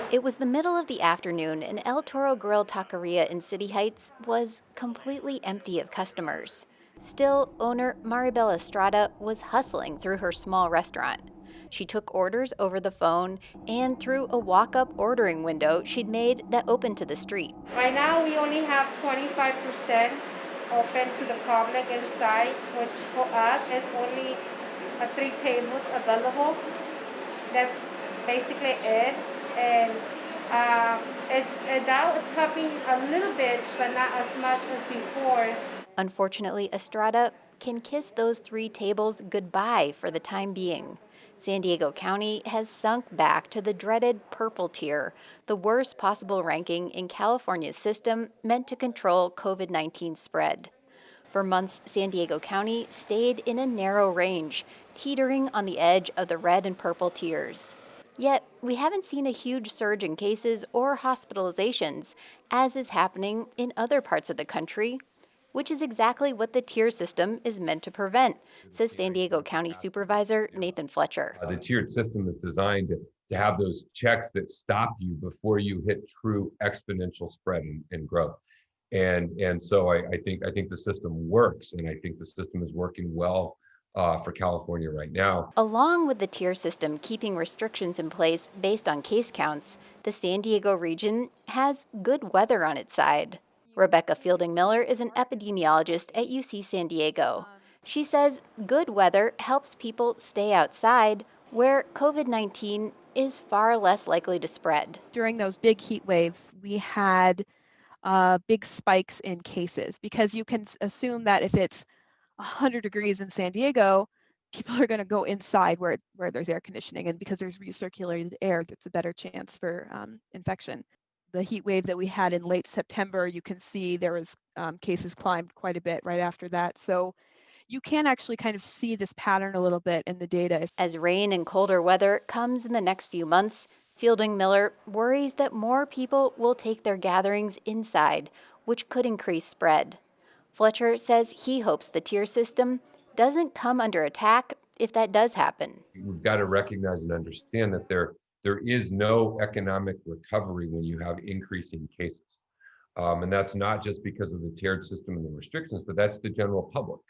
It was the middle of the afternoon, and El Toro Grill Taqueria in City Heights was completely empty of customers. Still, owner Maribel Estrada was hustling through her small restaurant. She took orders over the phone and through a walk up ordering window she'd made that opened to the street. Right now, we only have 25% open to the public inside, which for us is only 3 tables available. That's basically it. And now it's helping a little bit, but not as much as before. Unfortunately, Estrada can kiss those 3 tables goodbye for the time being. San Diego County has sunk back to the dreaded purple tier, the worst possible ranking in California's system meant to control COVID-19 spread. For months, San Diego County stayed in a narrow range, teetering on the edge of the red and purple tiers. Yet, we haven't seen a huge surge in cases or hospitalizations, as is happening in other parts of the country, which is exactly what the tier system is meant to prevent, says San Diego County Supervisor Nathan Fletcher. The tiered system is designed to have those checks that stop you before you hit true exponential spread and growth. And so I think the system works, and I think the system is working well for California right now. Along with the tier system keeping restrictions in place based on case counts, the San Diego region has good weather on its side. Rebecca Fielding Miller is an epidemiologist at UC San Diego. She says good weather helps people stay outside where COVID-19 is far less likely to spread. During those big heat waves, we had big spikes in cases because you can assume that if it's 100 degrees in San Diego, people are going to go inside where there's air conditioning, and because there's recirculated air, there's a better chance for infection. The heat wave that we had in late September, you can see there was cases climbed quite a bit right after that. So you can actually kind of see this pattern a little bit in the data. As rain and colder weather comes in the next few months, Fielding Miller worries that more people will take their gatherings inside, which could increase spread. Fletcher says he hopes the tier system doesn't come under attack if that does happen. We've got to recognize and understand that there is no economic recovery when you have increasing cases. And that's not just because of the tiered system and the restrictions, but that's the general public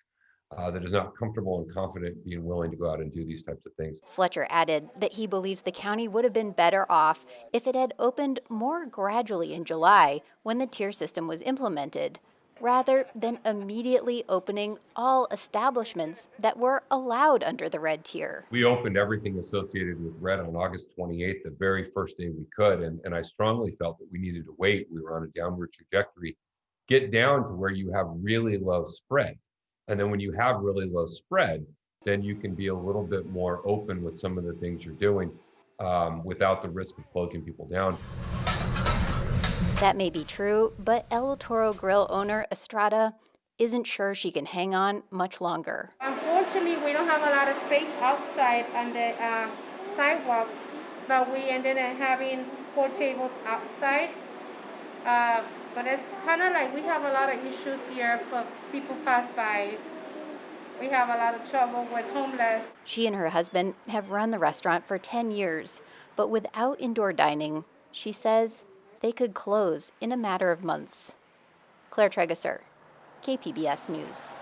that is not comfortable and confident being willing to go out and do these types of things. Fletcher added that he believes the county would have been better off if it had opened more gradually in July when the tier system was implemented, rather than immediately opening all establishments that were allowed under the red tier. We opened everything associated with red on August 28th, the very first day we could. And I strongly felt that we needed to wait. We were on a downward trajectory, get down to where you have really low spread. And then when you have really low spread, then you can be a little bit more open with some of the things you're doing without the risk of closing people down. That may be true, but El Toro Grill owner Estrada isn't sure she can hang on much longer. Unfortunately, we don't have a lot of space outside on the sidewalk, but we ended up having 4 tables outside. But it's kind of like we have a lot of issues here for people pass by. We have a lot of trouble with homeless. She and her husband have run the restaurant for 10 years, but without indoor dining, she says they could close in a matter of months. Claire Trageser, KPBS News.